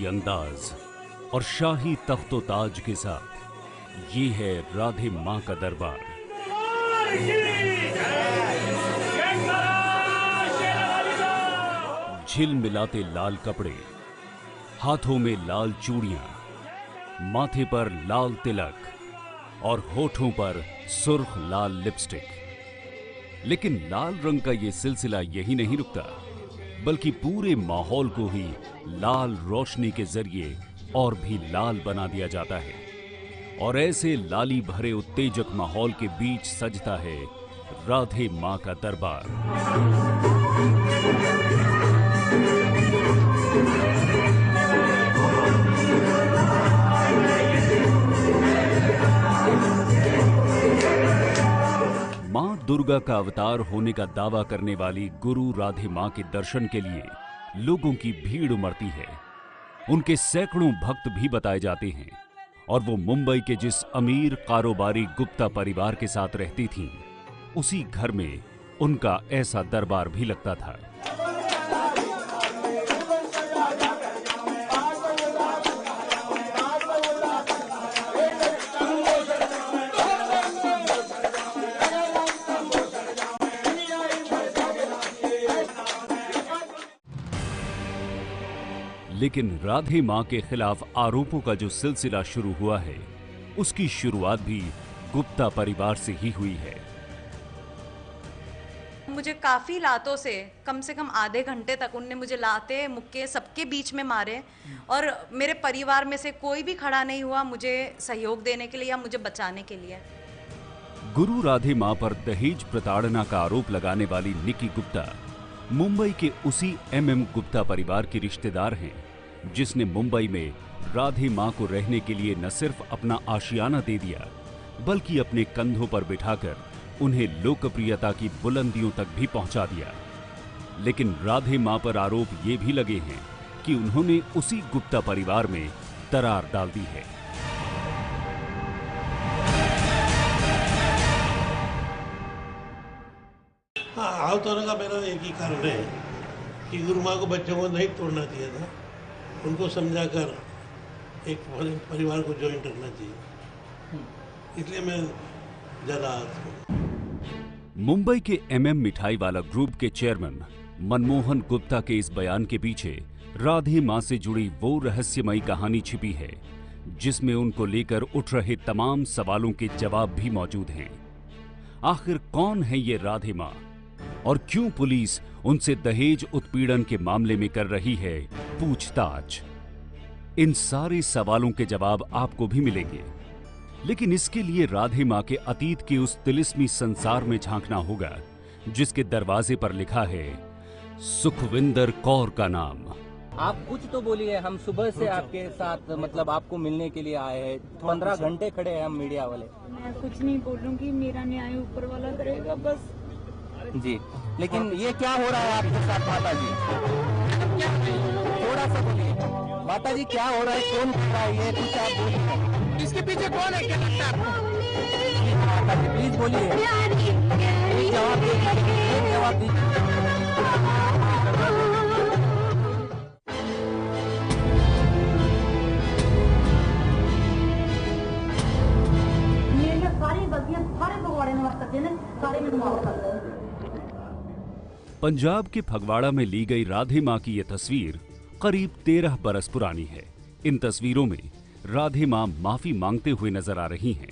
अंदाज और शाही तख्तो ताज के साथ ये है राधे मां का दरबार। झिल मिलाते लाल कपड़े, हाथों में लाल चूड़ियां, माथे पर लाल तिलक और होठों पर सुर्ख लाल लिपस्टिक। लेकिन लाल रंग का यह सिलसिला यही नहीं रुकता, बल्कि पूरे माहौल को ही लाल रोशनी के जरिए और भी लाल बना दिया जाता है। और ऐसे लाली भरे उत्तेजक माहौल के बीच सजता है राधे मां का दरबार। मां दुर्गा का अवतार होने का दावा करने वाली गुरु राधे मां के दर्शन के लिए लोगों की भीड़ उमड़ती है। उनके सैकड़ों भक्त भी बताए जाते हैं और वो मुंबई के जिस अमीर कारोबारी गुप्ता परिवार के साथ रहती थीं, उसी घर में उनका ऐसा दरबार भी लगता था। लेकिन राधे मां के खिलाफ आरोपों का जो सिलसिला शुरू हुआ है, उसकी शुरुआत भी गुप्ता परिवार से ही हुई है। मुझे काफी लातों से कम आधे घंटे तक उनने मुझे लाते मुक्के सबके बीच में मारे और मेरे परिवार में से कोई भी खड़ा नहीं हुआ मुझे सहयोग देने के लिए या मुझे बचाने के लिए। गुरु राधे मां पर दहेज प्रताड़ना का आरोप लगाने वाली निकी गुप्ता मुंबई के उसी एमएम गुप्ता परिवार की रिश्तेदार हैं, जिसने मुंबई में राधे मां को रहने के लिए न सिर्फ अपना आशियाना दे दिया, बल्कि अपने कंधों पर बिठाकर उन्हें लोकप्रियता की बुलंदियों तक भी पहुंचा दिया। लेकिन राधे मां पर आरोप ये भी लगे हैं कि उन्होंने उसी गुप्ता परिवार में दरार डाल दी है। हाँ, अवतारों का मेरा एक ही कारण है कि गुरु माँ को बच्चों को नहीं तोड़ना चाहिए था, उनको समझाकर एक परिवार को ज्वाइन करना चाहिए, इसलिए मैं ज़्यादा मुंबई के एमएम मिठाई वाला ग्रुप के चेयरमैन मनमोहन गुप्ता के इस बयान के पीछे राधे मां से जुड़ी वो रहस्यमयी कहानी छिपी है, जिसमें उनको लेकर उठ रहे तमाम सवालों के जवाब भी मौजूद हैं। आखिर कौन है ये राधे मां और क्यों पुलिस उनसे दहेज उत्पीड़न के मामले में कर रही है पूछताछ? इन सारे सवालों के जवाब आपको भी मिलेंगे, लेकिन इसके लिए राधे मां के अतीत के उस तिलिस्मी संसार में झांकना होगा जिसके दरवाजे पर लिखा है सुखविंदर कौर का नाम। आप कुछ तो बोलिए, हम सुबह से आपके साथ मतलब आपको मिलने के लिए आए हैं, 15 घंटे खड़े हैं हम मीडिया वाले। मैं कुछ नहीं बोलूंगी, मेरा न्याय ऊपर वाला करेगा बस जी। लेकिन ये क्या हो रहा है आपके साथ माता जी? थोड़ा सा बोलिए माता जी, क्या हो रहा है, कौन कर रहा है ये, कुछ आप बोलिए। इसके पीछे कौन है, क्या लगता है आपको? माता जी प्लीज बोलिए, एक जवाब दीजिए, एक जवाब दीजिए। पंजाब के फगवाड़ा में ली गई राधे मां की यह तस्वीर करीब 13 बरस पुरानी है। इन तस्वीरों में राधे मां माफी मांगते हुए नजर आ रही हैं।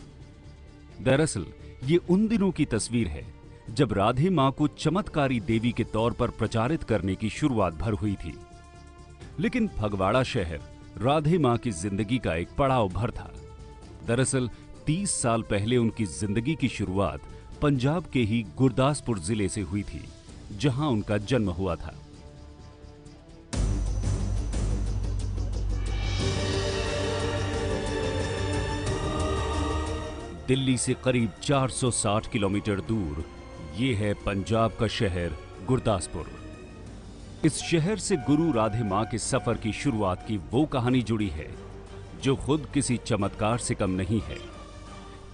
दरअसल ये उन दिनों की तस्वीर है जब राधे मां को चमत्कारी देवी के तौर पर प्रचारित करने की शुरुआत भर हुई थी। लेकिन फगवाड़ा शहर राधे मां की जिंदगी का एक पड़ाव भर था। दरअसल 30 साल पहले उनकी जिंदगी की शुरुआत पंजाब के ही गुरदासपुर जिले से हुई थी, जहां उनका जन्म हुआ था। दिल्ली से करीब 460 किलोमीटर दूर ये है पंजाब का शहर गुरदासपुर। इस शहर से गुरु राधे मां के सफर की शुरुआत की वो कहानी जुड़ी है जो खुद किसी चमत्कार से कम नहीं है,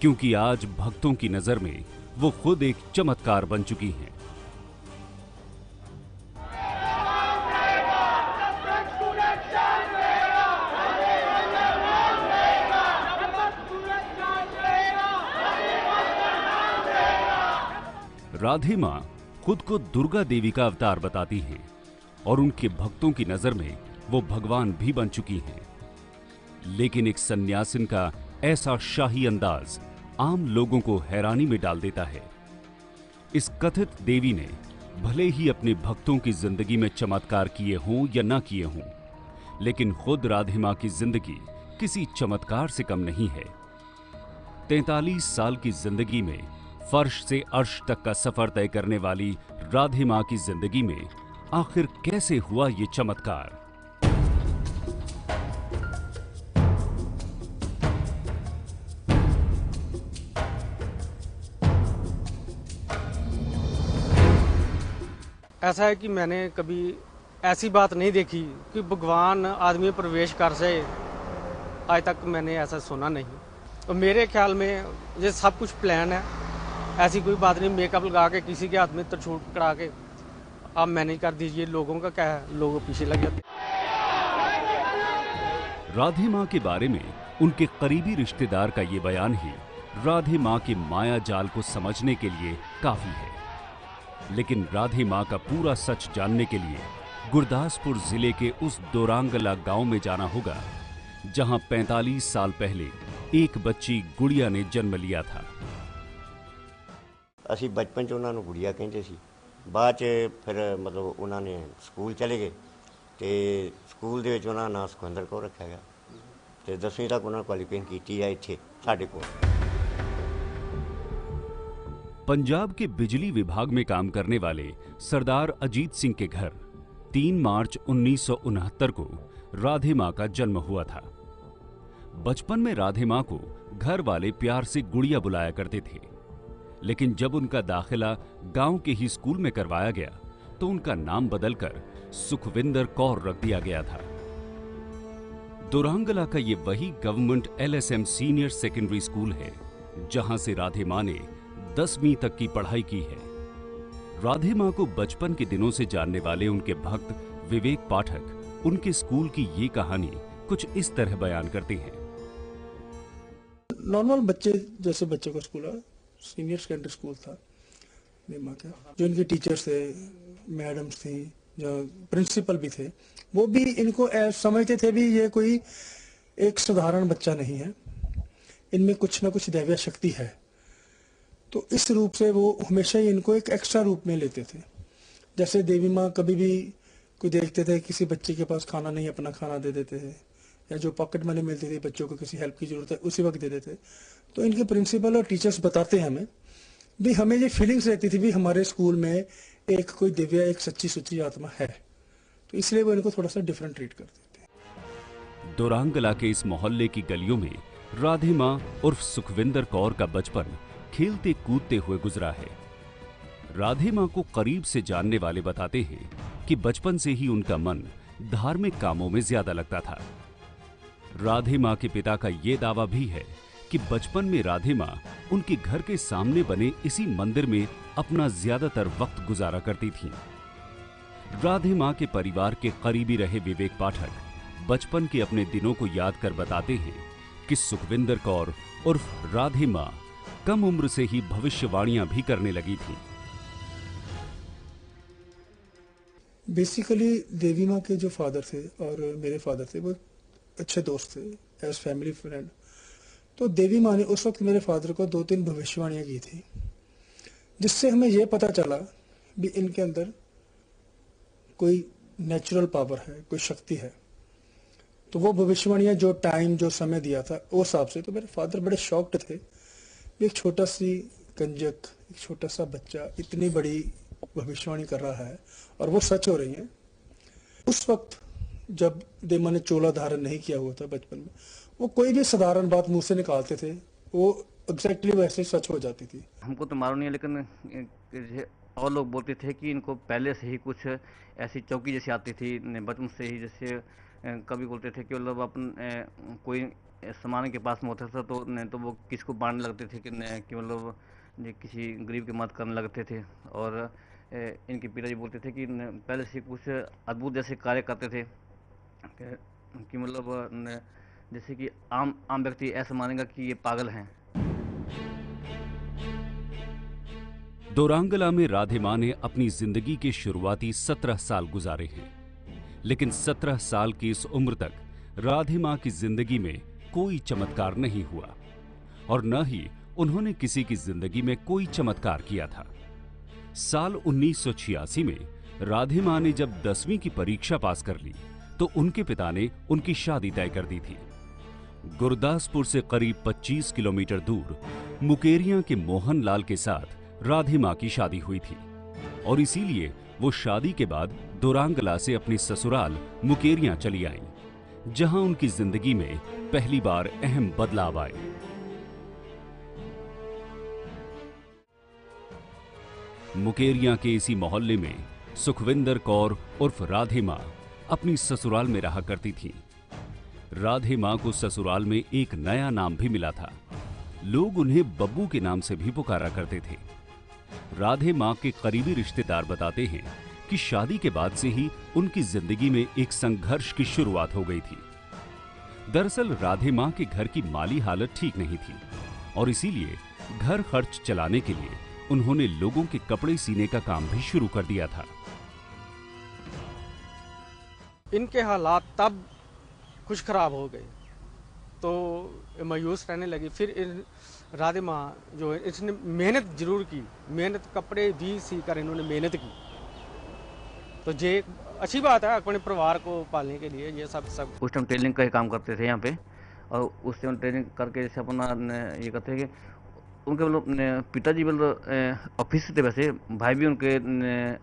क्योंकि आज भक्तों की नजर में वो खुद एक चमत्कार बन चुकी हैं। राधे मां खुद को दुर्गा देवी का अवतार बताती हैं और उनके भक्तों की नजर में वो भगवान भी बन चुकी हैं। लेकिन एक सन्यासिन का ऐसा शाही अंदाज आम लोगों को हैरानी में डाल देता है। इस कथित देवी ने भले ही अपने भक्तों की जिंदगी में चमत्कार किए हों या ना किए हों, लेकिन खुद राधे मां की जिंदगी किसी चमत्कार से कम नहीं है। 43 साल की जिंदगी में फर्श से अर्श तक का सफर तय करने वाली राधे मां की जिंदगी में आखिर कैसे हुआ ये चमत्कार? ऐसा है कि मैंने कभी ऐसी बात नहीं देखी कि भगवान आदमी में प्रवेश कर से, आज तक मैंने ऐसा सुना नहीं। तो मेरे ख्याल में ये सब कुछ प्लान है, ऐसी कोई बात नहीं। मेकअप लगा के किसी के हाथ में त्रिशूल पकड़ा के आप मैनेज कर दीजिए, लोगों का क्या है, लोग पीछे लग जाते। राधे मां के बारे में उनके करीबी रिश्तेदार का ये बयान ही राधे मां के माया जाल को समझने के लिए काफी है। लेकिन राधे मां का पूरा सच जानने के लिए गुरदासपुर जिले के उस दोरांगला गांव में जाना होगा, जहां 45 साल पहले एक बच्ची गुड़िया ने जन्म लिया था। ਅਸੀਂ ਬਚਪਨ 'ਚ ਉਹਨਾਂ ਨੂੰ ਗੁੜੀਆ ਕਹਿੰਦੇ ਸੀ। ਬਾਅਦ 'ਚ ਫਿਰ ਮਤਲਬ ਉਹਨਾਂ ਨੇ ਸਕੂਲ ਚਲੇ ਗਏ ਤੇ ਸਕੂਲ ਦੇ ਵਿੱਚ ਉਹਨਾਂ ਦਾ ਨਾਂ ਸੁਖਵਿੰਦਰ ਕੌਰ ਰੱਖਿਆ ਗਿਆ ਤੇ 10ਵੀਂ ਤੱਕ ਉਹਨਾਂ ਕੁਆਲੀਫਿਕੇਸ਼ਨ ਕੀਤੀ ਹੈ ਇੱਥੇ ਸਾਡੇ ਕੋਲ। पंजाब के बिजली विभाग में काम करने वाले सरदार अजीत सिंह के घर 3 मार्च 1969 को राधे मां का जन्म हुआ था। बचपन में राधे मां को घर वाले प्यार से गुड़िया बुलाया करते थे, लेकिन जब उनका दाखिला गांव के ही स्कूल में करवाया गया तो उनका नाम बदलकर सुखविंदर कौर रख दिया गया था। दोरांगला का ये वही government LSM senior secondary school है जहां से राधे मां ने 10वीं तक की पढ़ाई की है। राधे मां को बचपन के दिनों से जानने वाले उनके भक्त विवेक पाठक उनके स्कूल की ये कहानी कुछ इस तरह बयान करते हैं। नॉर्मल बच्चे जैसे बच्चों का स्कूल है, सीनियर सेकेंडरी स्कूल था नीमा का। जो इनके टीचर्स थे, मैडम्स थी, जो प्रिंसिपल भी थे, वो भी इनको समझते थे भी ये कोई एक साधारण बच्चा नहीं है, इनमें कुछ ना कुछ दैवीय शक्ति है। तो इस रूप से वो हमेशा ही इनको एक एक्स्ट्रा रूप में लेते थे। जैसे देवी माँ कभी भी कोई देखते थे किसी बच्चे के पास खाना नहीं, अपना खाना दे देते थे, या जो पॉकेट मनी मिलती थी बच्चों को किसी हेल्प की जरूरत है उसी वक्त दे देते। तो इनके प्रिंसिपल और टीचर्स बताते हैं हमें भी, हमें ये फीलिंग्स रहती थी भी हमारे स्कूल में एक कोई दिव्य, एक सच्ची सुच्ची आत्मा है, तो इसलिए वो इनको थोड़ा सा डिफरेंट ट्रीट करते थे। दोरांगला के इस मोहल्ले की गलियों में राधे मां उर्फ सुखविंदर कौर का बचपन खेलते कूदते हुए गुजरा है। राधे मां को करीब से जानने वाले बताते हैं कि बचपन से ही उनका मन धार्मिक कामों में ज्यादा लगता था। राधे मां के पिता का यह दावा भी है कि बचपन में राधे मां उनके घर के सामने बने इसी मंदिर में अपना ज्यादातर वक्त गुजारा करती थीं। राधे मां के परिवार के करीबी रहे विवेक पाठक बचपन के अपने दिनों को याद कर बताते हैं कि सुखविंदर कौर उर्फ राधे मां कम उम्र से ही भविष्यवाणियां भी करने लगी थी। बेसिकली देवी माँ के जो फादर थे और मेरे फादर थे वो अच्छे दोस्त थे, एज फैमिली फ्रेंड। तो देवी माँ ने उस वक्त मेरे फादर को 2-3 भविष्यवाणियां की थी, जिससे हमें यह पता चला भी इनके अंदर कोई नेचुरल पावर है, कोई शक्ति है। तो वो भविष्यवाणियां जो टाइम, जो समय दिया था उस हिसाब से, तो मेरे फादर बड़े शॉक्ड थे। एक छोटा सी कंजक, एक छोटा सा बच्चा इतनी बड़ी भविष्यवाणी कर रहा है और वो सच हो रही है। उस वक्त जब देवी माँ ने चोला धारण नहीं किया हुआ था बचपन में, वो कोई भी साधारण बात मुंह से निकालते थे, वो एग्जैक्टली वैसे सच हो जाती थी। हमको तो मालूम नहीं है, लेकिन और लोग बोलते थे कि इनको पहले से ही कुछ ऐसी चौकी जैसी आती थी बचपन से ही। जैसे कभी बोलते थे कि मतलब अपन कोई सामान के पास में होता था तो वो किसको बांटने लगते थे कि मतलब किसी गरीब की मदद करने लगते थे। और इनके पिताजी बोलते थे कि पहले से कुछ अद्भुत जैसे कार्य करते थे कि मतलब जैसे कि आम व्यक्ति ऐसा मानेगा कि ये पागल हैं। दोरांगला में राधे मां ने अपनी जिंदगी के शुरुआती 17 साल गुजारे हैं, लेकिन 17 साल की इस उम्र तक राधे मां की जिंदगी में कोई चमत्कार नहीं हुआ और न ही उन्होंने किसी की जिंदगी में कोई चमत्कार किया था। साल 1986 में राधे मां ने जब 10वीं की परीक्षा पास कर ली तो उनके पिता ने उनकी शादी तय कर दी थी। गुरदासपुर से करीब 25 किलोमीटर दूर मुकेरियां के मोहन लाल के साथ राधे मां की शादी हुई थी और इसीलिए वो शादी के बाद दोरांगला से अपने ससुराल मुकेरियां चली आईं, जहां उनकी जिंदगी में पहली बार अहम बदलाव आए। मुकेरियां के इसी मोहल्ले में सुखविंदर कौर उर्फ राधे मां अपनी ससुराल में रहा करती थी। राधे मां को ससुराल में एक नया नाम भी मिला था। लोग उन्हें बब्बू के नाम से भी पुकारा करते थे। राधे मां के करीबी रिश्तेदार बताते हैं कि शादी के बाद से ही उनकी जिंदगी में एक संघर्ष की शुरुआत हो गई थी। दरअसल राधे मां के घर की माली हालत ठीक नहीं थी और इसीलिए घर खर्च चलाने के लिए उन्होंने लोगों के कपड़े सीने का काम भी शुरू कर दिया था। इनके हालात तब कुछ खराब हो गए तो मायूस रहने लगी। फिर राधे माँ जो है इसने मेहनत जरूर की, मेहनत कपड़े भी सी कर इन्होंने मेहनत की। तो ये अच्छी बात है अपने परिवार को पालने के लिए। ये सब उस टाइम टेलरिंग का ही काम करते थे यहाँ पे और उस टाइम ट्रेनिंग करके जैसे अपना ये करते हैं कि उनके मतलब पिताजी मतलब ऑफिस से थे, वैसे भाई भी उनके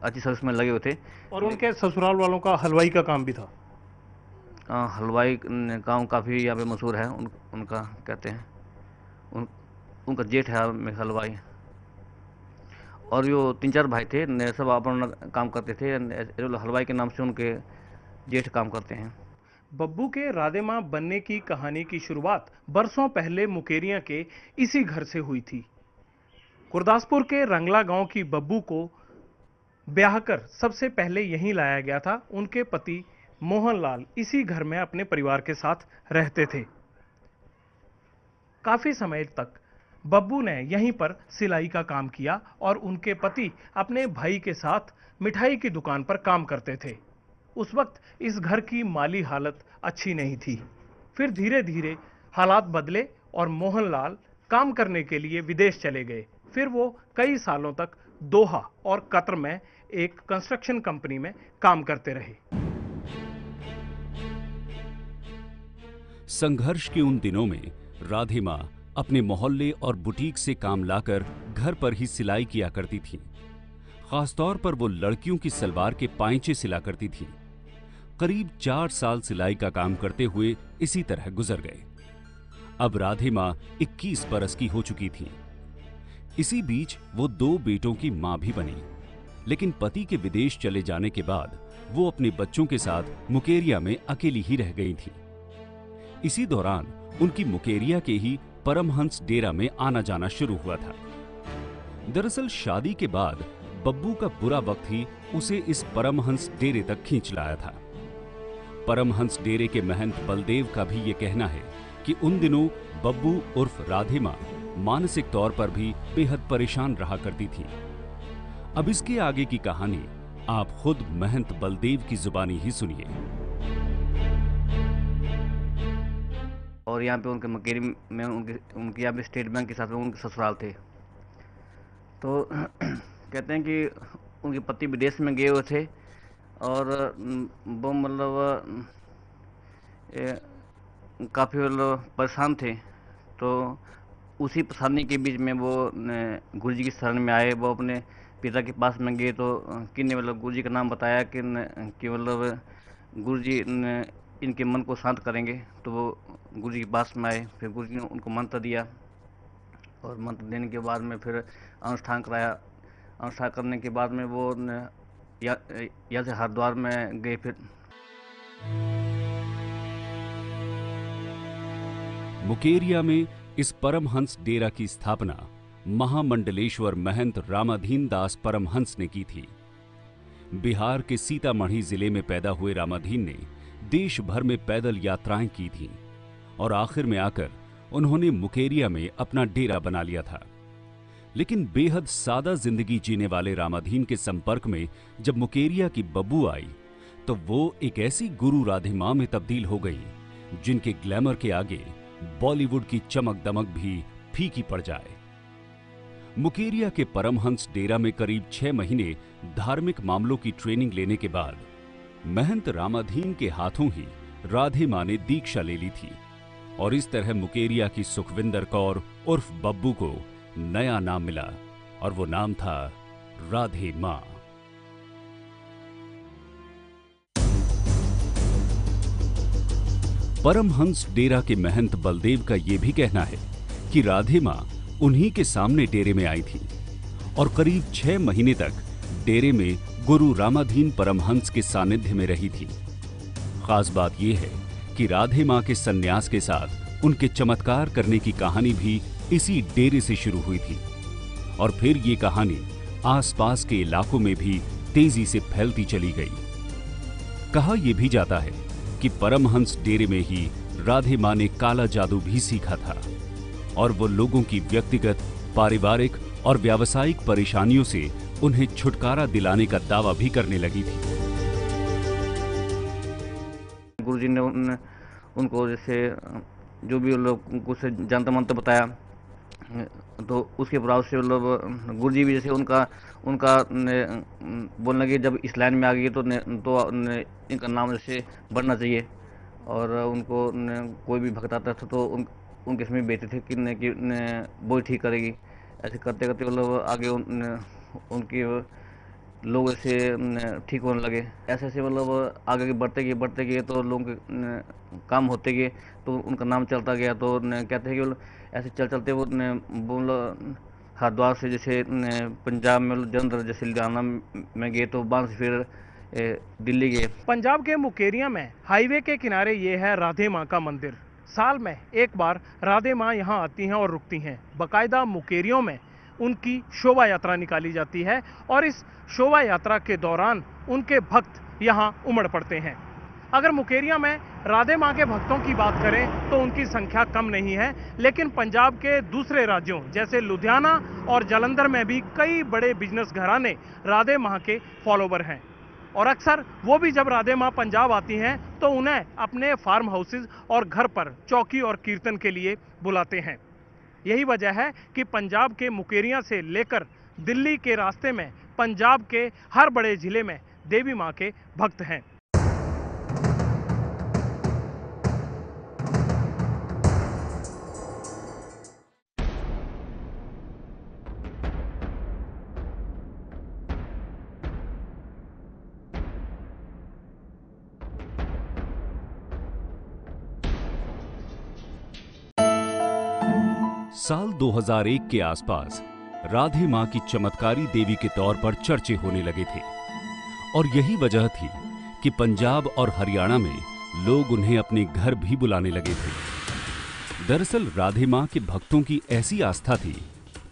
अच्छी सर्विस में लगे हुए थे और उनके ससुराल वालों का हलवाई का काम भी था। हलवाई काम काफ़ी यहाँ पे मशहूर है। उनका कहते हैं उनका जेठ है हलवाई और जो 3-4 भाई थे सब अपना काम करते थे। हलवाई के नाम से उनके जेठ काम करते हैं। बब्बू के राधे मां बनने की कहानी की शुरुआत बरसों पहले मुकेरियां के इसी घर से हुई थी। गुरदासपुर के रंगला गांव की बब्बू को ब्याह कर सबसे पहले यहीं लाया गया था। उनके पति मोहन लाल इसी घर में अपने परिवार के साथ रहते थे। काफी समय तक बब्बू ने यहीं पर सिलाई का काम किया और उनके पति अपने भाई के साथ मिठाई की दुकान पर काम करते थे। उस वक्त इस घर की माली हालत अच्छी नहीं थी। फिर धीरे धीरे हालात बदले और मोहनलाल काम करने के लिए विदेश चले गए। फिर वो कई सालों तक दोहा और कतर में एक कंस्ट्रक्शन कंपनी में काम करते रहे। संघर्ष के उन दिनों में राधे मां अपने मोहल्ले और बुटीक से काम लाकर घर पर ही सिलाई किया करती थी। खासतौर पर वो लड़कियों की सलवार के पाइंचे सिला करती थी। करीब 4 साल सिलाई का काम करते हुए इसी तरह गुजर गए। अब राधे मां 21 बरस की हो चुकी थी। इसी बीच वो 2 बेटों की मां भी बनी, लेकिन पति के विदेश चले जाने के बाद वो अपने बच्चों के साथ मुकेरिया में अकेली ही रह गई थी। इसी दौरान उनकी मुकेरिया के ही परमहंस डेरा में आना जाना शुरू हुआ था। दरअसल शादी के बाद बब्बू का बुरा वक्त ही उसे इस परमहंस डेरे तक खींच लाया था। परमहंस डेरे के महंत बलदेव का भी ये कहना है कि उन दिनों बब्बू उर्फ राधे मां मानसिक तौर पर भी बेहद परेशान रहा करती थी। अब इसके आगे की कहानी आप खुद महंत बलदेव की जुबानी ही सुनिए। और यहाँ पे उनके मकेरी में उनके यहाँ पे स्टेट बैंक के साथ में उनके ससुराल थे। तो कहते हैं कि उनके पति विदेश में गए हुए थे और वो मतलब काफ़ी मतलब परेशान थे। तो उसी परेशानी के बीच में वो गुरु जी की शरण में आए। वो अपने पिता के पास में गए तो किन्ने मतलब गुरु जी का नाम बताया कि मतलब गुरु जी इनके मन को शांत करेंगे। तो वो गुरु जी के पास में आए। फिर गुरु जी ने उनको मंत्र दिया और मंत्र देने के बाद में फिर अनुष्ठान कराया। अनुष्ठान करने के बाद में वो यहाँ से हरिद्वार में गए। फिर मुकेरिया में इस परमहंस डेरा की स्थापना महामंडलेश्वर महंत रामाधीन दास परमहंस ने की थी। बिहार के सीतामढ़ी जिले में पैदा हुए रामाधीन ने देश भर में पैदल यात्राएं की थीं और आखिर में आकर उन्होंने मुकेरिया में अपना डेरा बना लिया था। लेकिन बेहद सादा जिंदगी जीने वाले रामाधीन के संपर्क में जब मुकेरिया की बब्बू आई तो वो एक ऐसी गुरु राधे मां में तब्दील हो गई जिनके ग्लैमर के आगे बॉलीवुड की चमक दमक भी फीकी पड़ जाए। मुकेरिया के परमहंस डेरा में करीब 6 महीने धार्मिक मामलों की ट्रेनिंग लेने के बाद महंत रामाधीन के हाथों ही राधे मां ने दीक्षा ले ली थी और इस तरह मुकेरिया की सुखविंदर कौर उर्फ बब्बू को नया नाम मिला और वो नाम था राधे मां। परमहंस डेरा के महंत बलदेव का यह भी कहना है कि राधे मां उन्हीं के सामने डेरे में आई थी और करीब 6 महीने तक डेरे में गुरु रामाधीन परमहंस के सानिध्य में रही थी। खास बात यह है कि राधे मां के सन्यास के साथ उनके चमत्कार करने की कहानी भी इसी डेरे से शुरू हुई थी और फिर ये कहानी आसपास के इलाकों में भी तेजी से फैलती चली गई। कहा यह भी जाता है कि परमहंस डेरे में ही राधे मां ने काला जादू भी सीखा था और वो लोगों की व्यक्तिगत, पारिवारिक और व्यावसायिक परेशानियों से उन्हें छुटकारा दिलाने का दावा भी करने लगी थी। गुरुजी ने उनको जैसे जो भी लोग कुछ जानता मानता बताया तो उसके प्रभाव से मतलब गुरुजी भी जैसे उनका बोलने लगे जब इस लाइन में आ गई तो इनका नाम जैसे बढ़ना चाहिए और उनको कोई भी भक्त आता था तो उनके समय बेचते थे कि वो ठीक करेगी। ऐसे करते करते मतलब आगे उनकी लोग ऐसे ठीक होने लगे। ऐसे ऐसे मतलब आगे बढ़ते गए तो लोगों के काम होते गए तो उनका नाम चलता गया। तो कहते हैं कि ऐसे चलते वो हरिद्वार से जैसे पंजाब में जलंधर जैसे लुधियाना में गए तो वहाँ से फिर दिल्ली गए। पंजाब के मुकेरिया में हाईवे के किनारे ये है राधे माँ का मंदिर। साल में एक बार राधे माँ यहाँ आती हैं और रुकती हैं। बाकायदा मुकेरियों में उनकी शोभा यात्रा निकाली जाती है और इस शोभा यात्रा के दौरान उनके भक्त यहाँ उमड़ पड़ते हैं। अगर मुकेरिया में राधे माँ के भक्तों की बात करें तो उनकी संख्या कम नहीं है, लेकिन पंजाब के दूसरे राज्यों जैसे लुधियाना और जालंधर में भी कई बड़े बिजनेस घराने राधे माँ के फॉलोवर हैं और अक्सर वो भी जब राधे माँ पंजाब आती हैं तो उन्हें अपने फार्म हाउसेज और घर पर चौकी और कीर्तन के लिए बुलाते हैं। यही वजह है कि पंजाब के मुकेरिया से लेकर दिल्ली के रास्ते में पंजाब के हर बड़े जिले में देवी माँ के भक्त हैं। साल 2001 के आसपास राधे मां की चमत्कारी देवी के तौर पर चर्चे होने लगे थे और यही वजह थी कि पंजाब और हरियाणा में लोग उन्हें अपने घर भी बुलाने लगे थे। दरअसल राधे मां के भक्तों की ऐसी आस्था थी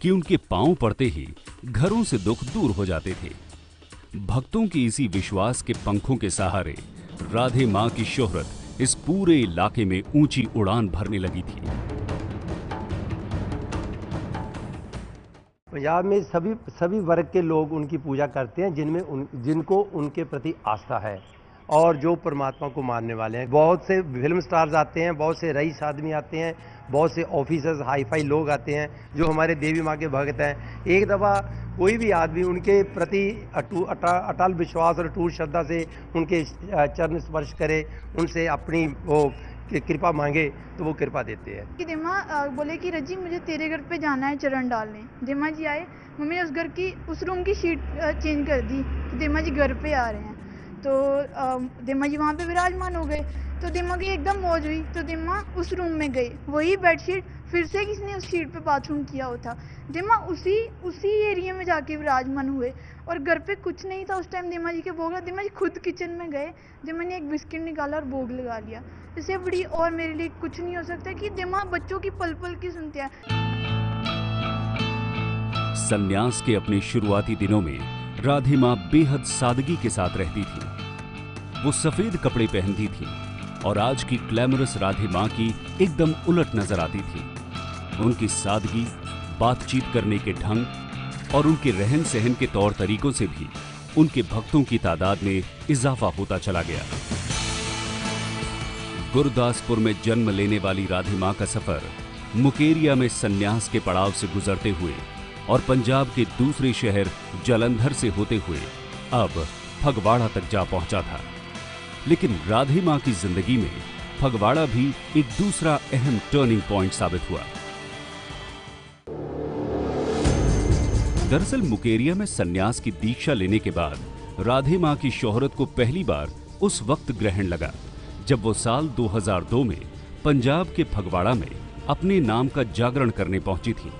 कि उनके पांव पड़ते ही घरों से दुख दूर हो जाते थे। भक्तों की इसी विश्वास के पंखों के सहारे राधे मां की शोहरत इस पूरे इलाके में ऊंची उड़ान भरने लगी थी। पंजाब में सभी वर्ग के लोग उनकी पूजा करते हैं जिनको उनके प्रति आस्था है और जो परमात्मा को मानने वाले हैं। बहुत से फिल्म स्टार्स आते हैं, बहुत से रईस आदमी आते हैं, बहुत से ऑफिसर्स हाई फाई लोग आते हैं जो हमारे देवी माँ के भक्त हैं। एक दफ़ा कोई भी आदमी उनके प्रति अटल विश्वास और अटूट श्रद्धा से उनके चरण स्पर्श करे, उनसे अपनी वो कृपा मांगे तो वो कृपा देते हैं। कि देमा बोले कि रजी मुझे तेरे घर पे जाना है चरण डालने। देमा जी आए, मम्मी ने उस रूम की शीट चेंज कर दी कि देमा जी घर पे आ रहे हैं। तो देमा जी वहाँ पे विराजमान हो गए तो देमा की एकदम मौज हुई तो देमा उस रूम में गए। वही बेडशीट फिर से किसी ने उस शीट पे बाथरूम किया हो था। देमा उसी एरिया में जाके विराजमान हुए और घर पे कुछ नहीं था उस टाइम देमा जी के भोग। देमा जी खुद किचन में गए, देमा ने एक बिस्किट निकाला और भोग लगा लिया। इससे बड़ी और मेरे लिए कुछ नहीं हो सकता कि देमा बच्चों की पल पल की सुनते हैं। संन्यास के अपने शुरुआती दिनों में राधे मां बेहद सादगी के साथ रहती थी। वो सफेद कपड़े पहनती थी और आज की ग्लैमरस राधे मां की एकदम उलट नजर आती थी। उनकी सादगी बातचीत करने के ढंग और उनके रहन सहन के तौर तरीकों से भी उनके भक्तों की तादाद में इजाफा होता चला गया। गुरदासपुर में जन्म लेने वाली राधे मां का सफर मुकेरिया में सन्यास के पड़ाव से गुजरते हुए और पंजाब के दूसरे शहर जालंधर से होते हुए अब फगवाड़ा तक जा पहुंचा था। लेकिन राधे मां की जिंदगी में फगवाड़ा भी एक दूसरा अहम टर्निंग पॉइंट साबित हुआ। दरअसल मुकेरिया में सन्यास की दीक्षा लेने के बाद राधे मां की शोहरत को पहली बार उस वक्त ग्रहण लगा जब वो साल 2002 में पंजाब के फगवाड़ा में अपने नाम का जागरण करने पहुंची थी।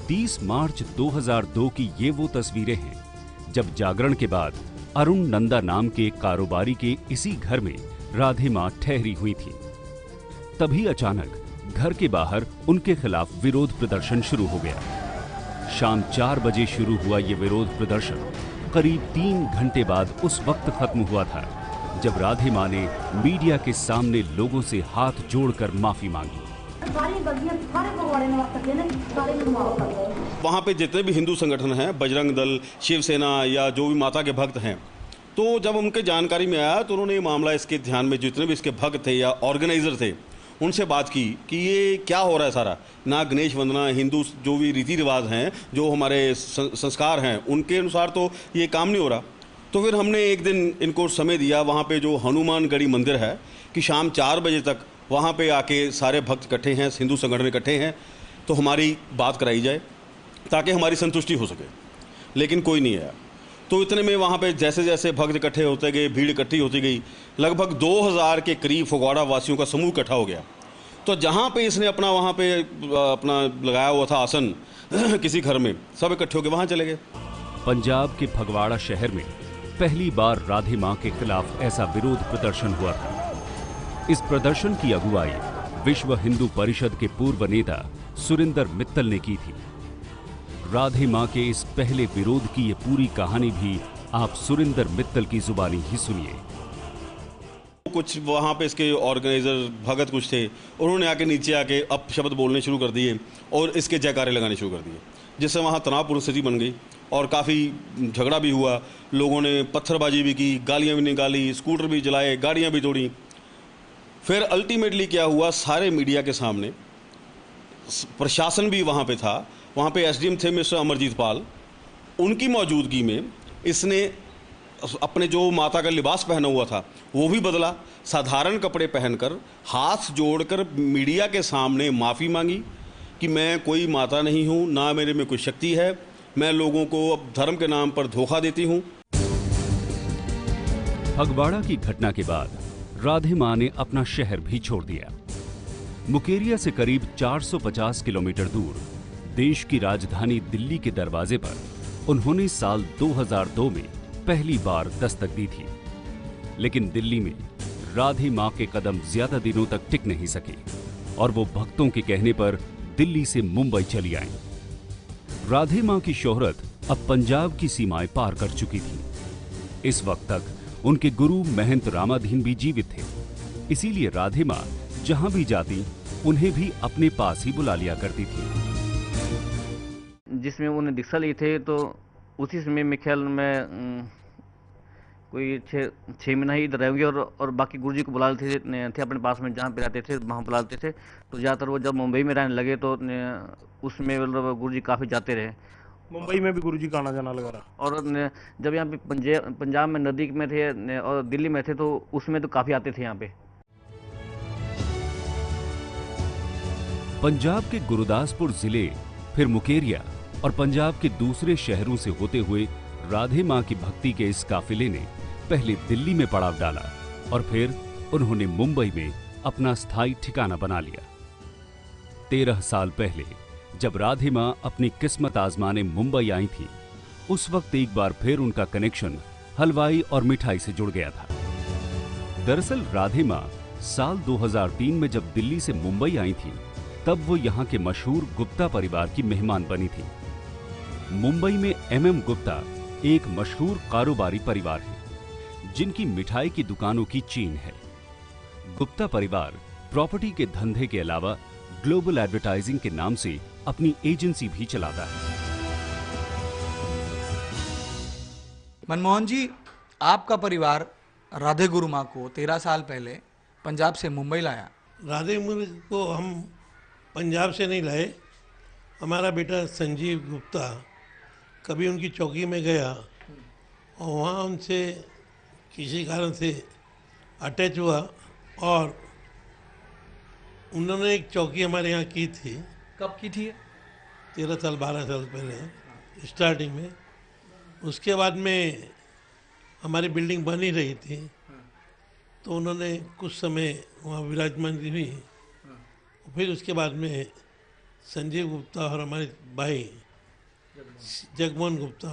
30 मार्च 2002 की ये वो तस्वीरें हैं जब जागरण के बाद अरुण नंदा नाम के कारोबारी के इसी घर में राधे मां ठहरी हुई थी। तभी अचानक घर के बाहर उनके खिलाफ विरोध प्रदर्शन शुरू हो गया। शाम 4 बजे शुरू हुआ ये विरोध प्रदर्शन करीब 3 घंटे बाद उस वक्त खत्म हुआ था जब राधे मां ने मीडिया के सामने लोगों से हाथ जोड़कर माफी मांगी। वहाँ पे जितने भी हिंदू संगठन हैं, बजरंग दल, शिवसेना या जो भी माता के भक्त हैं, तो जब उनके जानकारी में आया तो उन्होंने ये मामला इसके ध्यान में जितने भी इसके भक्त थे या ऑर्गेनाइजर थे उनसे बात की कि ये क्या हो रहा है सारा। ना गणेश वंदना, हिंदू जो भी रीति रिवाज हैं, जो हमारे संस्कार हैं, उनके अनुसार तो ये काम नहीं हो रहा। तो फिर हमने एक दिन इनको समय दिया वहाँ पे जो हनुमानगढ़ी मंदिर है कि शाम 4 बजे तक वहाँ पे आके सारे भक्त इकट्ठे हैं, हिंदू संगठन इकट्ठे हैं, तो हमारी बात कराई जाए ताकि हमारी संतुष्टि हो सके। लेकिन कोई नहीं आया। तो इतने में वहाँ पे जैसे जैसे भक्त इकट्ठे होते गए, भीड़ इकट्ठी होती गई, लगभग 2000 के करीब फगवाड़ा वासियों का समूह इकट्ठा हो गया। तो जहाँ पे इसने अपना वहाँ पे अपना लगाया हुआ था आसन किसी घर में, सब इकट्ठे होकर वहाँ चले गए। पंजाब के फगवाड़ा शहर में पहली बार राधे मां के खिलाफ ऐसा विरोध प्रदर्शन हुआ था। इस प्रदर्शन की अगुवाई विश्व हिंदू परिषद के पूर्व नेता सुरिंदर मित्तल ने की थी। राधे मां के इस पहले विरोध की ये पूरी कहानी भी आप सुरिंदर मित्तल की जुबानी ही सुनिए। कुछ वहाँ पे इसके ऑर्गेनाइजर भगत कुछ थे, उन्होंने आके नीचे आके अब शब्द बोलने शुरू कर दिए और इसके जयकारे लगाने शुरू कर दिए, जिससे वहाँ तनावपूर्ण स्थिति बन गई और काफ़ी झगड़ा भी हुआ। लोगों ने पत्थरबाजी भी की, गालियाँ भी निकाली, स्कूटर भी जलाए, गाड़ियाँ भी तोड़ी। फिर अल्टीमेटली क्या हुआ, सारे मीडिया के सामने प्रशासन भी वहाँ पे था, वहाँ पे एसडीएम थे मिस्टर अमरजीत पाल, उनकी मौजूदगी में इसने अपने जो माता का लिबास पहना हुआ था वो भी बदला, साधारण कपड़े पहनकर हाथ जोड़कर मीडिया के सामने माफ़ी मांगी कि मैं कोई माता नहीं हूँ, ना मेरे में कोई शक्ति है, मैं लोगों को अब धर्म के नाम पर धोखा देती हूँ। फगवाड़ा की घटना के बाद राधे मां ने अपना शहर भी छोड़ दिया। मुकेरिया से करीब 450 किलोमीटर दूर देश की राजधानी दिल्ली के दरवाजे पर उन्होंने साल 2002 में पहली बार दस्तक दी थी। लेकिन दिल्ली में राधे मां के कदम ज्यादा दिनों तक टिक नहीं सके और वो भक्तों के कहने पर दिल्ली से मुंबई चली आईं। राधे मां की शोहरत अब पंजाब की सीमाएं पार कर चुकी थी। इस वक्त तक उनके गुरु महंत रामाधीन भी जीवित थे, इसीलिए राधे मां जहां भी जाती उन्हें भी अपने पास ही बुला लिया करती थी। जिसमें उन्हें दीक्षा ली थे तो उसी समय में ख्याल में कोई 6 महीना ही इधर रहेंगे और बाकी गुरुजी को बुला लेते थे अपने पास में, जहाँ पे रहते थे वहाँ बुला लेते थे। तो ज़्यादातर वो जब मुंबई में रहने लगे तो उसमें मतलब गुरुजी काफ़ी जाते रहे। मुंबई में भी गुरुजी का आना जाना लगा रहा। और जब यहाँ पे पंजाब में नदी में थे और दिल्ली में थे तो उसमें तो काफ़ी आते थे यहाँ पे। पंजाब के गुरदासपुर जिले, फिर मुकेरिया और पंजाब के दूसरे शहरों से होते हुए राधे मां की भक्ति के इस काफिले ने पहले दिल्ली में पड़ाव डाला और फिर उन्होंने मुंबई में अपना स्थायी ठिकाना बना लिया। 13 साल पहले जब राधे मां अपनी किस्मत आजमाने मुंबई आई थी, उस वक्त एक बार फिर उनका कनेक्शन हलवाई और मिठाई से जुड़ गया था। दरअसल राधे मां साल 2003 में जब दिल्ली से मुंबई आई थी, तब वो यहाँ के मशहूर गुप्ता परिवार की मेहमान बनी थी। मुंबई में MM गुप्ता एक मशहूर कारोबारी परिवार है जिनकी मिठाई की दुकानों की चेन है। गुप्ता परिवार प्रॉपर्टी के धंधे के अलावा ग्लोबल एडवर्टाइजिंग के नाम से अपनी एजेंसी भी चलाता है। मनमोहन जी, आपका परिवार राधे गुरु माँ को 13 साल पहले पंजाब से मुंबई लाया। राधे गुरु को हम पंजाब से नहीं लाए। हमारा बेटा संजीव गुप्ता कभी उनकी चौकी में गया और वहाँ उनसे किसी कारण से अटैच हुआ और उन्होंने एक चौकी हमारे यहाँ की थी। कब की थी? 13 साल 12 साल पहले स्टार्टिंग में। उसके बाद में हमारी बिल्डिंग बन ही रही थी तो उन्होंने कुछ समय वहाँ विराजमान हुई। फिर उसके बाद में संजीव गुप्ता और हमारे भाई जगमोहन गुप्ता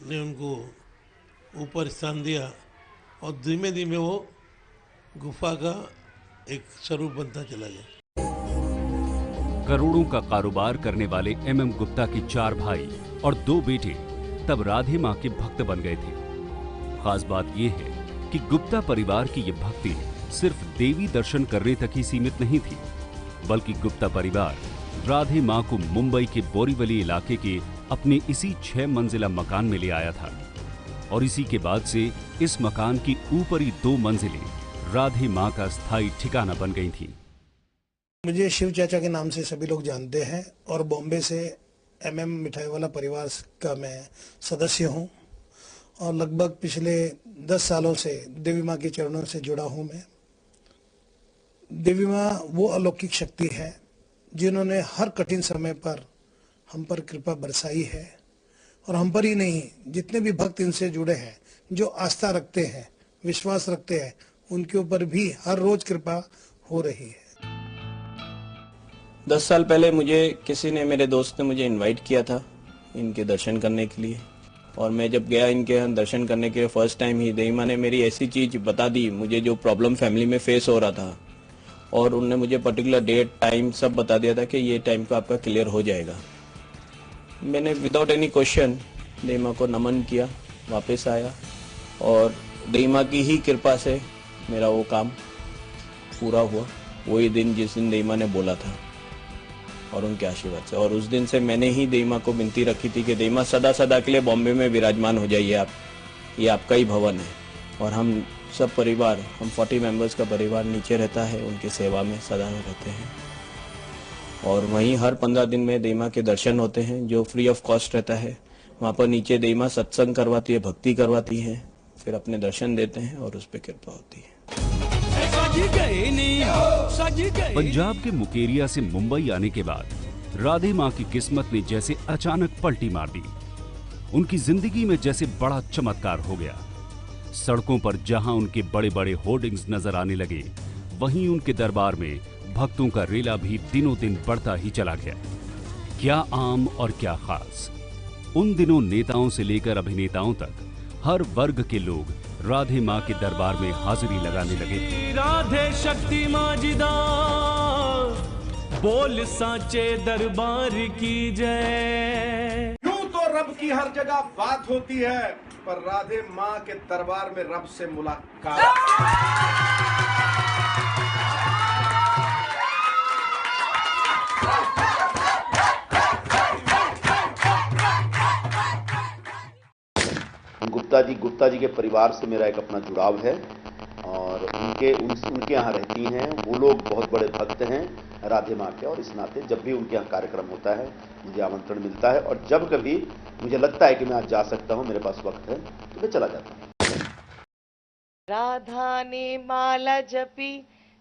ने उनको ऊपर स्थान दिया और धीमे धीमे वो गुफा का एक स्वरूप बनता चला गया। करोड़ों का कारोबार करने वाले एमएम गुप्ता के 4 भाई और 2 बेटे तब राधे मां के भक्त बन गए थे। खास बात यह है कि गुप्ता परिवार की यह भक्ति सिर्फ देवी दर्शन करने तक ही सीमित नहीं थी, बल्कि गुप्ता परिवार राधे मां को मुंबई के बोरीवली इलाके के अपने इसी 6 मंजिला मकान में ले आया था और इसी के बाद से इस मकान की ऊपरी 2 मंजिलें राधे मां का स्थायी ठिकाना बन गई थीं। मुझे शिव चाचा के नाम से सभी लोग जानते हैं और बॉम्बे से एमएम मिठाई वाला परिवार का मैं सदस्य हूं और लगभग पिछले 10 सालों से देवी माँ के चरणों से जुड़ा हूं मैं। देवी माँ वो अलौकिक शक्ति है जिन्होंने हर कठिन समय पर हम पर कृपा बरसाई है और हम पर ही नहीं, जितने भी भक्त इनसे जुड़े हैं, जो आस्था रखते हैं, विश्वास रखते हैं, उनके ऊपर भी हर रोज कृपा हो रही है। 10 साल पहले मुझे किसी ने, मेरे दोस्त ने मुझे इनवाइट किया था इनके दर्शन करने के लिए और मैं जब गया इनके यहाँ दर्शन करने के लिए फर्स्ट टाइम ही देवी माँ ने मेरी ऐसी चीज़ बता दी, मुझे जो प्रॉब्लम फैमिली में फेस हो रहा था और उनने मुझे पर्टिकुलर डेट टाइम सब बता दिया था कि ये टाइम पे आपका क्लियर हो जाएगा। मैंने विदाउट एनी क्वेश्चन देवी माँ को नमन किया, वापस आया और देवी माँ की ही कृपा से मेरा वो काम पूरा हुआ वही दिन जिस दिन देवी माँ ने बोला था और उनके आशीर्वाद से। और उस दिन से मैंने ही देवी माँ को विनती रखी थी कि देवी माँ सदा सदा के लिए बॉम्बे में विराजमान हो जाइए आप, ये आपका ही भवन है। और हम सब परिवार, हम 40 मेंबर्स का परिवार नीचे रहता है, उनकी सेवा में सदा रहते हैं और वहीं हर 15 दिन में देवी माँ के दर्शन होते हैं जो फ्री ऑफ कॉस्ट रहता है। वहाँ पर नीचे देवी माँ सत्संग करवाती है, भक्ति करवाती है, फिर अपने दर्शन देते हैं और उस पर कृपा होती है। पंजाब के मुकेरिया से मुंबई आने के बाद राधे मां की किस्मत ने जैसे अचानक पलटी मार दी। उनकी जिंदगी में जैसे बड़ा चमत्कार हो गया। सड़कों पर जहां उनके बड़े बड़े होर्डिंग्स नजर आने लगे, वहीं उनके दरबार में भक्तों का रेला भी दिनों दिन बढ़ता ही चला गया। क्या आम और क्या खास, उन दिनों नेताओं से लेकर अभिनेताओं तक हर वर्ग के लोग राधे मां के दरबार में हाजिरी लगाने लगे। राधे शक्ति मां जिदा बोल सांचे दरबार की जय। यूं तो रब की हर जगह बात होती है, पर राधे मां के दरबार में रब से मुलाकात। गुप्ता जी के परिवार से मेरा एक अपना जुड़ाव है और उनके यहाँ रहती हैं। वो लोग बहुत बड़े भक्त हैं राधे माँ के और इस नाते जब भी उनके यहाँ कार्यक्रम होता है मुझे आमंत्रण मिलता है और जब कभी मुझे लगता है कि मैं आज जा सकता हूँ, मेरे पास वक्त है, तो मैं चला जाता हूँ। राधा ने माला जपी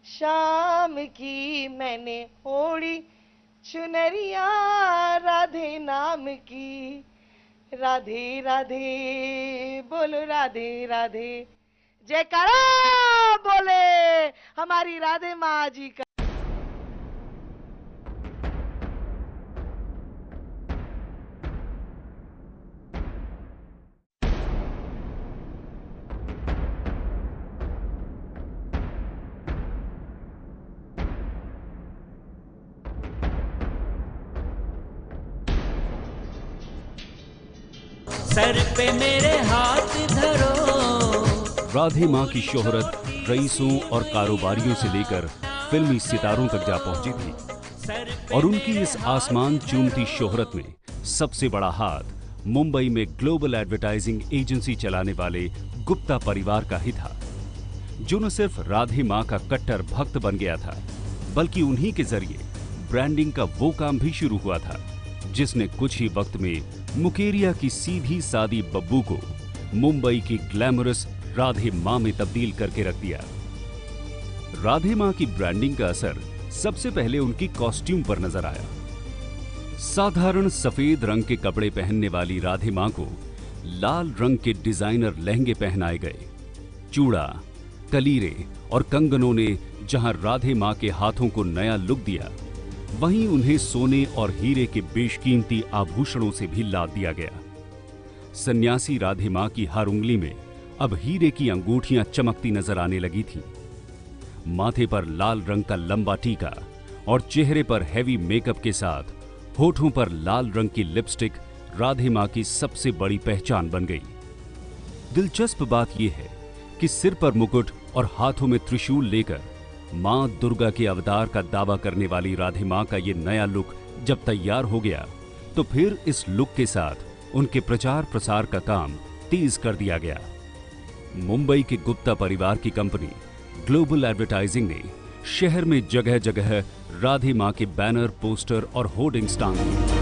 शाम की, मैंने ओढ़ी चुनरिया राधे नाम की। राधे राधे बोलो राधे राधे, जयकारा बोले हमारी राधे माँ जी का। सर पे मेरे हाथ धरो। राधे मां की शोहरत रईसों और कारोबारियों से लेकर फिल्मी सितारों तक जा पहुंची थी। और उनकी इस आसमान चूमती शोहरत में सबसे बड़ा हाथ मुंबई में ग्लोबल एडवर्टाइजिंग एजेंसी चलाने वाले गुप्ता परिवार का ही था, जो न सिर्फ राधे मां का कट्टर भक्त बन गया था, बल्कि उन्हीं के जरिए ब्रांडिंग का वो काम भी शुरू हुआ था जिसने कुछ ही वक्त में मुकेरिया की सीधी सादी बब्बू को मुंबई की ग्लैमरस राधे मां में तब्दील करके रख दिया। राधे मां की ब्रांडिंग का असर सबसे पहले उनकी कॉस्ट्यूम पर नजर आया। साधारण सफेद रंग के कपड़े पहनने वाली राधे मां को लाल रंग के डिजाइनर लहंगे पहनाए गए। चूड़ा, कलीरे और कंगनों ने जहां राधे मां के हाथों को नया लुक दिया, वहीं उन्हें सोने और हीरे के बेशकीमती आभूषणों से भी लाद दिया गया। सन्यासी राधे मां की हर उंगली में अब हीरे की अंगूठियां चमकती नजर आने लगी थीं। माथे पर लाल रंग का लंबा टीका और चेहरे पर हैवी मेकअप के साथ होठों पर लाल रंग की लिपस्टिक राधे मां की सबसे बड़ी पहचान बन गई। दिलचस्प बात यह है कि सिर पर मुकुट और हाथों में त्रिशूल लेकर मां दुर्गा के अवतार का दावा करने वाली राधे मां का यह नया लुक जब तैयार हो गया, तो फिर इस लुक के साथ उनके प्रचार प्रसार का काम तेज कर दिया गया। मुंबई के गुप्ता परिवार की कंपनी ग्लोबल एडवर्टाइजिंग ने शहर में जगह जगह राधे मां के बैनर, पोस्टर और होर्डिंग्स टांग दिए।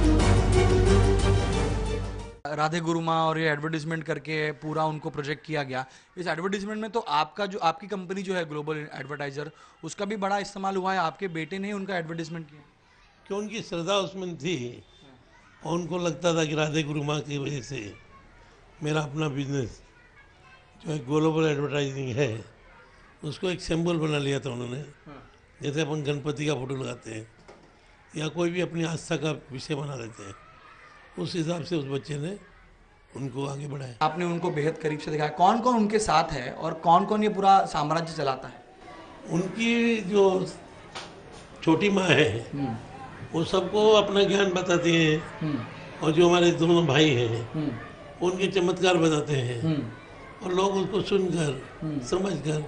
राधे गुरु माँ और ये एडवर्टीजमेंट करके पूरा उनको प्रोजेक्ट किया गया। इस एडवर्टीजमेंट में तो आपकी कंपनी जो है ग्लोबल एडवर्टाइजर, उसका भी बड़ा इस्तेमाल हुआ है। आपके बेटे ने ही उनका एडवर्टीजमेंट किया, कि उनकी श्रद्धा उसमें थी और उनको लगता था कि राधे गुरु माँ की वजह से मेरा अपना बिजनेस जो है ग्लोबल एडवर्टाइजिंग है, उसको एक सिंबल बना लिया था उन्होंने। जैसे अपन गणपति का फोटो लगाते हैं या कोई भी अपनी आस्था का विषय बना लेते हैं, उस हिसाब से उस बच्चे ने उनको आगे बढ़ाया। आपने उनको बेहद करीब से देखा है। कौन कौन उनके साथ है और कौन कौन ये पूरा साम्राज्य चलाता है? उनकी जो छोटी माँ है वो सबको अपना ज्ञान बताती हैं, और जो हमारे दोनों भाई हैं उनके चमत्कार बताते हैं, और लोग उसको सुनकर समझकर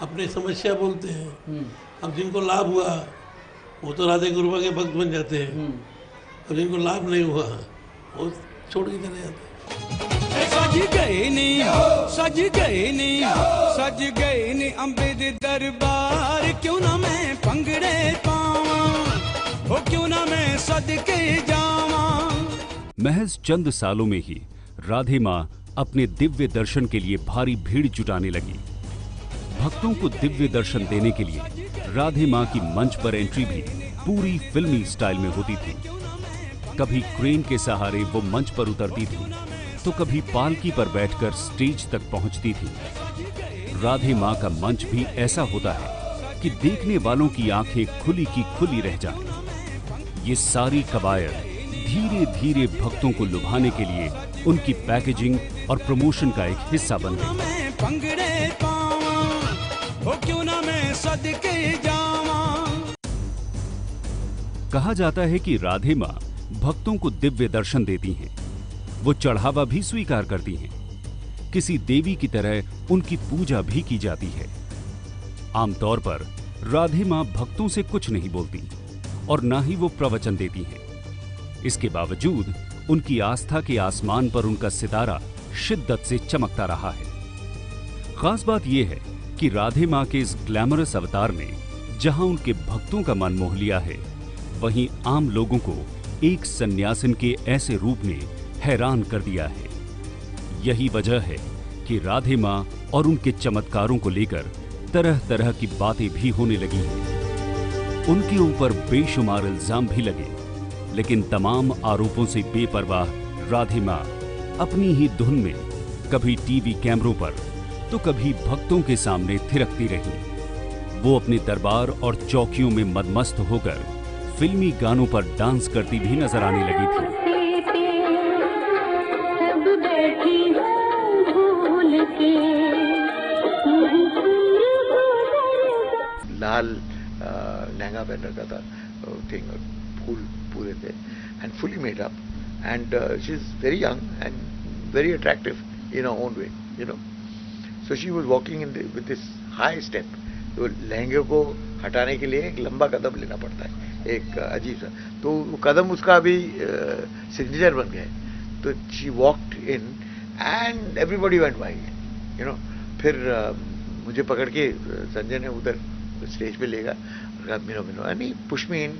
अपनी समस्या बोलते हैं। अब जिनको लाभ हुआ वो तो राधे गुरुमा के भक्त बन जाते हैं, और जिनको लाभ नहीं हुआ वो छोड़ के चले जाते हैं। सज गए नी, सज गए नी, सज गए नी अंबे दे दरबार, क्यों ना मैं पंगड़े पावां, हो क्यों ना मैं सदके जावां। महज चंद सालों में ही राधे मां अपने दिव्य दर्शन के लिए भारी भीड़ जुटाने लगी। भक्तों को दिव्य दर्शन देने के लिए राधे मां की मंच पर एंट्री भी पूरी फिल्मी स्टाइल में होती थी। कभी क्रेन के सहारे वो मंच पर उतरती थी, तो कभी पालकी पर बैठकर स्टेज तक पहुंचती थी। राधे मां का मंच भी ऐसा होता है कि देखने वालों की आंखें खुली की खुली रह जाएं। ये सारी कवायद धीरे धीरे भक्तों को लुभाने के लिए उनकी पैकेजिंग और प्रमोशन का एक हिस्सा बन गई। पंगड़े पावां, हो क्यों ना मैं सदके जावां। कहा जाता है कि राधे मां भक्तों को दिव्य दर्शन देती हैं। वो चढ़ावा भी स्वीकार करती हैं। किसी देवी की तरह उनकी पूजा भी की जाती है। आमतौर पर राधे मां भक्तों से कुछ नहीं बोलती और ना ही वो प्रवचन देती हैं। इसके बावजूद उनकी आस्था के आसमान पर उनका सितारा शिद्दत से चमकता रहा है। खास बात यह है कि राधे मां के इस ग्लैमरस अवतार ने जहां उनके भक्तों का मन मोह लिया है, वहीं आम लोगों को एक सन्यासिन के ऐसे रूप ने हैरान कर दिया है। यही वजह है कि राधे मां और उनके चमत्कारों को लेकर तरह तरह की बातें भी होने लगी हैं। उनके ऊपर बेशुमार इल्जाम भी लगे, लेकिन तमाम आरोपों से बेपरवाह राधे मां अपनी ही धुन में कभी टीवी कैमरों पर तो कभी भक्तों के सामने थिरकती रही। वो अपने दरबार और चौकियों में मदमस्त होकर फिल्मी गानों पर डांस करती भी नजर आने लगी थी। लाल लहंगा पहन रखा था, थिंग फूल पूरे थे, and fully made up, and she is very young and very attractive in her own way, you know. So she was walking in with this high step. तो लहंगे को हटाने के लिए एक लंबा कदम लेना पड़ता है, एक अजीब सा। तो वो कदम उसका अभी सिग्नेचर बन गया है। तो she walked in and everybody went wild, you know. फिर मुझे पकड़ के संजय ने उधर स्टेज पे ले गया और कहा मिनो मिनो, and he push me in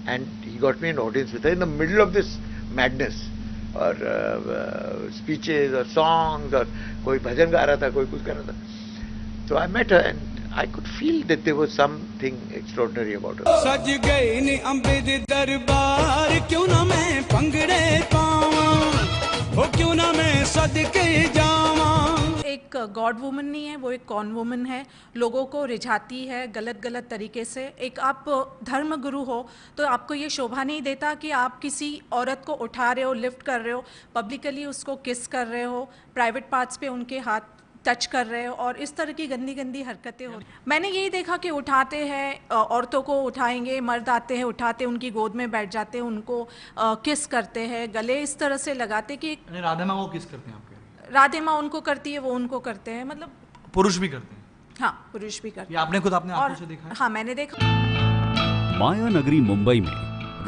and he got me an audience with in the middle of this madness, और स्पीचेस और सॉन्ग्स, और कोई भजन गा रहा था, कोई कुछ कर रहा था। तो I met her and I could feel that there was something extraordinary about her. सज गए ने अंबे दे दरबार, क्यों ना मैं पंगड़े पावां, हो क्यों ना मैं सदके जावां। एक गॉड वुमन नहीं है, वो एक कॉन वुमन है, लोगों को रिझाती है गलत गलत तरीके से। एक आप धर्म गुरु हो तो आपको ये शोभा नहीं देता कि आप किसी औरत को उठा रहे हो, लिफ्ट कर रहे हो, पब्लिकली उसको किस कर रहे हो, प्राइवेट पार्ट्स पे उनके हाथ टच कर रहे हो, और इस तरह की गंदी गंदी हरकतें हो। मैंने यही देखा कि उठाते हैं, औरतों को उठाएंगे, मर्द आते हैं उठाते, उनकी गोद में बैठ जाते हैं, उनको किस करते हैं, गले इस तरह से लगाते कि राधा माँ को किस करते हैं आपके? राधे माँ उनको करती है, वो उनको करते हैं, मतलब पुरुष भी करते हैं? हाँ, पुरुष भी करते हैं। आपने खुद अपने आंखों से देखा है? हाँ, मैंने देखा। माया नगरी मुंबई में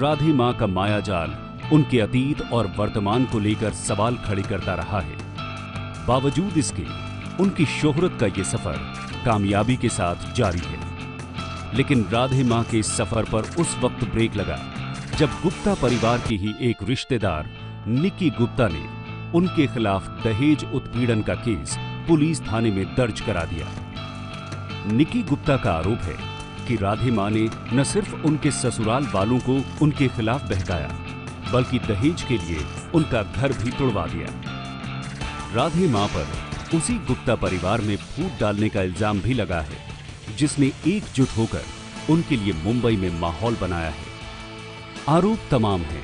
राधे माँ का माया जाल उनके अतीत और वर्तमान को लेकर सवाल खड़े करता रहा है। बावजूद इसके उनकी शोहरत का ये सफर कामयाबी के साथ जारी है। लेकिन राधे माँ के इस सफर पर उस वक्त ब्रेक लगा जब गुप्ता परिवार की ही एक रिश्तेदार निकी गुप्ता ने उनके खिलाफ दहेज उत्पीड़न का केस पुलिस थाने में दर्ज करा दिया। निकी गुप्ता का आरोप है कि राधे माँ ने न सिर्फ उनके ससुराल वालों को उनके खिलाफ बहकाया, बल्कि दहेज के लिए उनका घर भी तोड़वा दिया। राधे माँ पर उसी गुप्ता परिवार में फूट डालने का इल्जाम भी लगा है, जिसने एकजुट होकर उनके लिए मुंबई में माहौल बनाया है। आरोप तमाम हैं,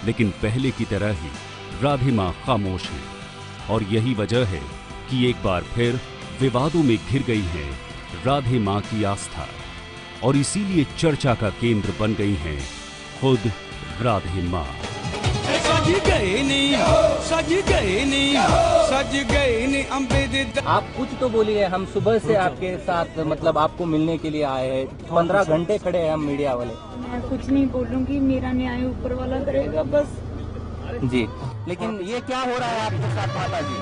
लेकिन पहले की तरह ही राधे माँ खामोश हैं, और यही वजह है कि एक बार फिर विवादों में घिर गई है राधे माँ की आस्था, और इसीलिए चर्चा का केंद्र बन गई हैं खुद राधे माँ। सज गए नहीं, सज गए नहीं, सज गए नहीं अंबे दे। आप कुछ तो बोलिए, हम सुबह से आपके साथ मतलब आपको मिलने के लिए आए हैं, 15 घंटे खड़े हैं हम मीडिया वाले। मैं कुछ नहीं बोलूंगी, मेरा न्याय ऊपर वाला करेगा बस। जी, लेकिन ये क्या हो रहा है आपके साथ माता जी?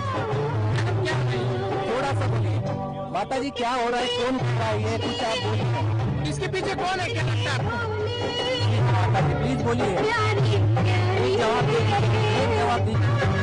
थोड़ा सा बोलिए माता जी, क्या हो रहा है, कौन कर रहा है ये, कुछ आप बोलिए। इसके पीछे कौन है, क्या लगता है आपको? माता जी प्लीज बोलिए, जवाब दीजिए, जवाब दीजिए।